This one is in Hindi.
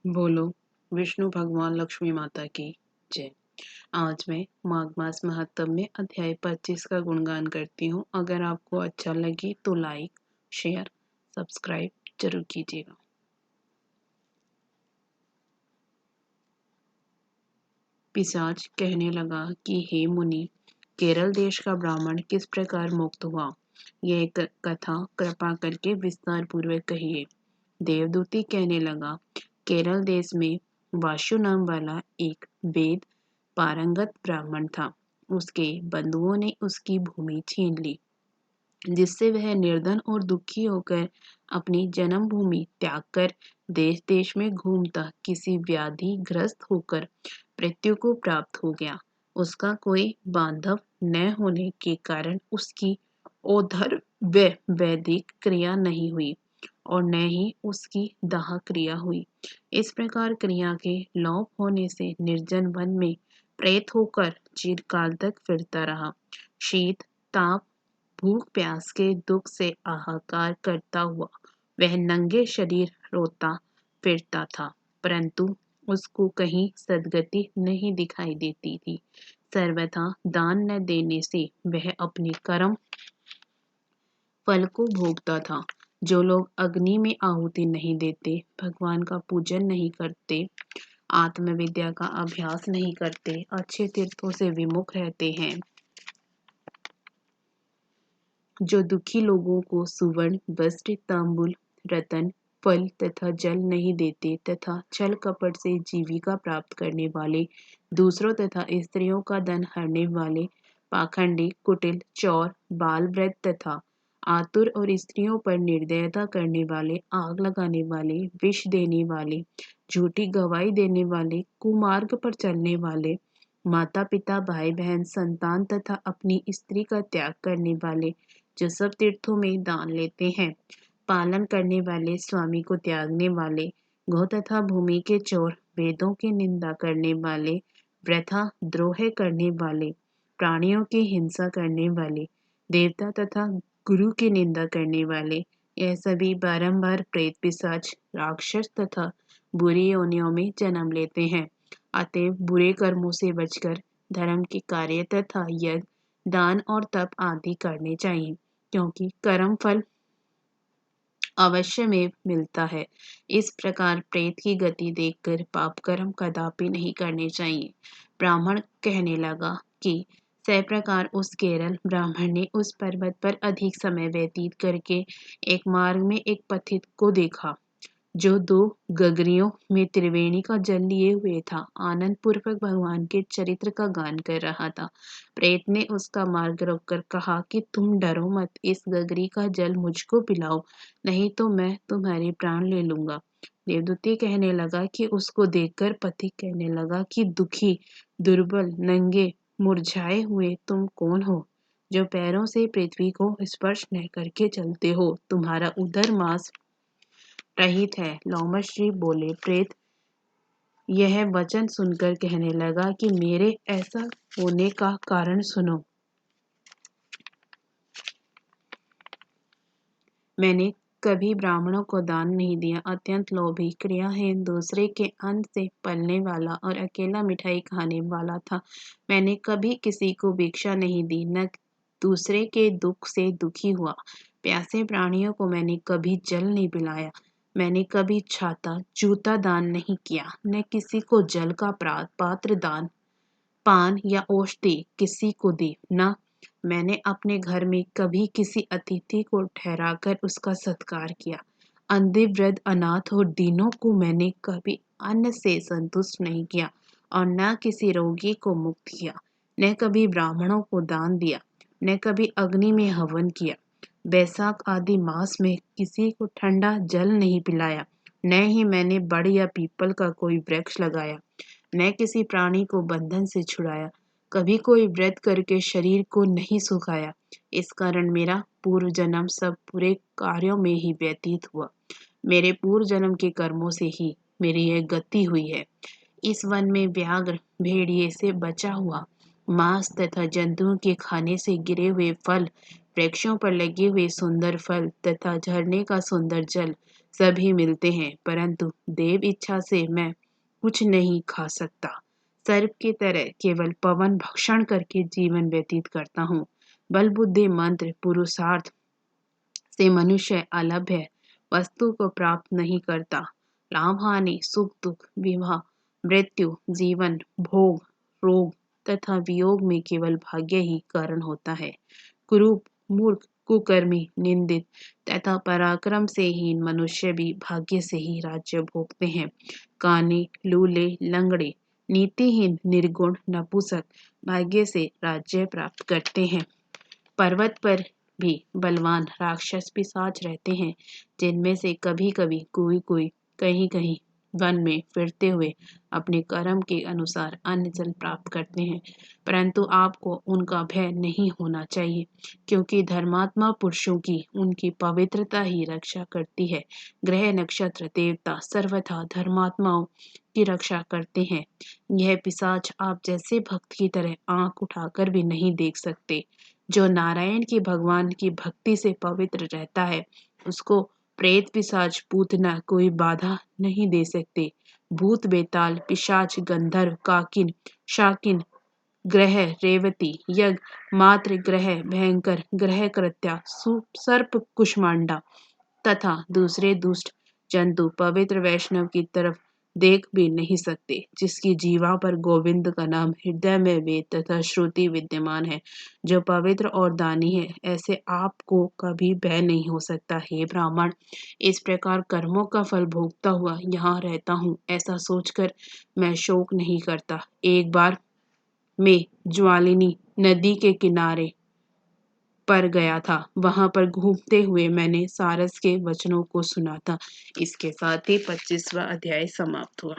बोलो विष्णु भगवान लक्ष्मी माता की जय। आज मैं माघ मास महत्तम में अध्याय 25 का गुणगान करती हूँ। अगर आपको अच्छा लगे तो लाइक, शेयर, सब्सक्राइब जरूर कीजिएगा। पिशाच कहने लगा कि हे मुनि, केरल देश का ब्राह्मण किस प्रकार मुक्त हुआ, यह कथा कृपा करके विस्तार पूर्वक कहिए। देवदूती कहने लगा, केरल देश में वाशु नाम वाला एक वेद पारंगत ब्राह्मण था। उसके बंधुओं ने उसकी भूमि छीन ली, जिससे वह निर्धन और दुखी होकर अपनी जन्मभूमि त्याग कर देश देश में घूमता किसी व्याधि ग्रस्त होकर मृत्यु को प्राप्त हो गया। उसका कोई बांधव न होने के कारण उसकी औधर व वैदिक क्रिया नहीं हुई और न ही उसकी दाह क्रिया हुई। इस प्रकार क्रिया के लोप होने से निर्जन वन में प्रेत होकर चिरकाल तक फिरता रहा। शीत, ताप, भूख प्यास के दुख से हाहाकार करता हुआ वह नंगे शरीर रोता फिरता था, परंतु उसको कहीं सद्गति नहीं दिखाई देती थी। सर्वथा दान न देने से वह अपने कर्म फल को भोगता था। जो लोग अग्नि में आहुति नहीं देते, भगवान का पूजन नहीं करते, आत्मविद्या का अभ्यास नहीं करते, अच्छे तीर्थों से विमुख रहते हैं, जो दुखी लोगों को सुवर्ण, वस्त्र, तांबुल, रतन, फल तथा जल नहीं देते तथा छल कपट से जीविका प्राप्त करने वाले, दूसरों तथा स्त्रियों का धन हरने वाले, पाखंडी, कुटिल, चौर, बाल वृद्ध तथा आतुर और स्त्रियों पर निर्दयता करने वाले, आग लगाने वाले, विष देने वाले, झूठी गवाही देने वाले, कुमार्ग पर चलने वाले, माता पिता, भाई बहन, संतान तथा अपनी स्त्री का त्याग करने वाले, जो सब तीर्थों में दान लेते हैं, पालन करने वाले, स्वामी को त्यागने वाले, गौ तथा भूमि के चोर, वेदों की निंदा करने वाले, वृथा द्रोह करने वाले, प्राणियों की हिंसा करने वाले, देवता तथा गुरु की निंदा करने वाले, यह सभी बारंबार प्रेत, पिशाच, राक्षस तथा बुरी योनियों में जन्म लेते हैं। अतएव बुरे कर्मों से बचकर धर्म के कार्य तथा यज्ञ, दान और तप आदि करने चाहिए, क्योंकि कर्म फल अवश्य में मिलता है। इस प्रकार प्रेत की गति देखकर पाप कर्म कदापि नहीं करने चाहिए। ब्राह्मण कहने लगा कि सह प्रकार उस केरल ब्राह्मण ने उस पर्वत पर अधिक समय व्यतीत करके एक मार्ग में एक पथित को देखा, जो 2 गगरियों में त्रिवेणी का जल लिए हुए था, आनंद पूर्वक भगवान के चरित्र का गान कर रहा था। प्रेत ने उसका मार्ग रोककर कहा कि तुम डरो मत, इस गगरी का जल मुझको पिलाओ, नहीं तो मैं तुम्हारे प्राण ले लूंगा। देवदूती कहने लगा कि उसको देखकर पथिक कहने लगा कि दुखी, दुर्बल, नंगे, मुरझाए हुए तुम कौन हो, जो पैरों से पृथ्वी को स्पर्श न करके चलते हो? तुम्हारा उदर मांस रहित है। लोमश जी बोले। प्रेत यह वचन सुनकर कहने लगा कि मेरे ऐसा होने का कारण सुनो। मैंने कभी ब्राह्मणों को दान नहीं दिया, अत्यंत लोभी, क्रियाहीन, दूसरे के अन्न से पलने वाला और अकेला मिठाई खाने वाला था। मैंने कभी किसी को भिक्षा नहीं दी, न दूसरे के दुख से दुखी हुआ। प्यासे प्राणियों को मैंने कभी जल नहीं पिलाया। मैंने कभी छाता, जूता दान नहीं किया, न किसी को जल का पात्र दान, पान या औषधि किसी को दी, न मैंने अपने घर में कभी किसी अतिथि को ठहराकर उसका सत्कार किया। अंधे, वृद्ध, अनाथ और दीनों को मैंने कभी अन्न से संतुष्ट नहीं किया और न किसी रोगी को मुक्त किया, न कभी ब्राह्मणों को दान दिया, न कभी अग्नि में हवन किया। बैसाख आदि मास में किसी को ठंडा जल नहीं पिलाया, न ही मैंने बड़ या पीपल का कोई वृक्ष लगाया, न किसी प्राणी को बंधन से छुड़ाया, कभी कोई व्रत करके शरीर को नहीं सुखाया। इस कारण मेरा पूर्व जन्म सब पूरे कार्यों में ही व्यतीत हुआ। मेरे पूर्व जन्म के कर्मों से ही मेरी यह गति हुई है। इस वन में व्याघ्र, भेड़िए से बचा हुआ मांस तथा जंतुओं के खाने से गिरे हुए फल, वृक्षों पर लगे हुए सुंदर फल तथा झरने का सुंदर जल, सभी मिलते हैं, परंतु देव इच्छा से मैं कुछ नहीं खा सकता। सर्प की तरह केवल पवन भक्षण करके जीवन व्यतीत करता हूँ। बल बुद्धि मंत्र पुरुषार्थ से मनुष्य अलभ्य वस्तु को प्राप्त नहीं करता। लाभ हानि सुख दुख विवाह मृत्यु जीवन भोग रोग तथा वियोग में केवल भाग्य ही कारण होता है। कुरूप मूर्ख कुकर्मी निंदित तथा पराक्रम से हीन मनुष्य भी भाग्य से ही राज्य भोगते हैं। काने लूले लंगड़े नीतिहीन निर्गुण नपुंसक भाग्य से राज्य प्राप्त करते हैं। पर्वत पर भी बलवान राक्षस पिशाच रहते हैं, जिनमें से कभी-कभी कोई-कोई कहीं-कहीं वन में फिरते हुए अपने कर्म के अनुसार अन्न जल प्राप्त करते हैं, परंतु आपको उनका भय नहीं होना चाहिए, क्योंकि धर्मात्मा पुरुषों की उनकी पवित्रता ही रक्षा करती है। ग्रह नक्षत्र देवता सर्वथा धर्मात्माओं की रक्षा करते हैं। यह पिशाच आप जैसे भक्त की तरह आंख उठाकर भी नहीं देख सकते। जो नारायण की भगवान की भक्ति से पवित्र रहता है, उसको प्रेत पिशाच पूतना कोई बाधा नहीं दे सकते। भूत बेताल पिशाच गंधर्व काकिन शाकिन ग्रह रेवती यज्ञ मात्र ग्रह भयंकर ग्रह कृत्या सर्प कुष्मांडा तथा दूसरे दुष्ट जंतु पवित्र वैष्णव की तरफ देख भी नहीं सकते, जिसकी जीवा पर गोविंद का नाम हृदय में वेद तथा श्रुति विद्यमान है। जो पवित्र और दानी है, ऐसे आपको कभी भय नहीं हो सकता। हे ब्राह्मण, इस प्रकार कर्मों का फल भोगता हुआ यहाँ रहता हूँ, ऐसा सोचकर मैं शोक नहीं करता। एक बार मैं ज्वालिनी नदी के किनारे पर गया था। वहां पर घूमते हुए मैंने सारस के वचनों को सुना था। इसके साथ ही 25वां अध्याय समाप्त हुआ।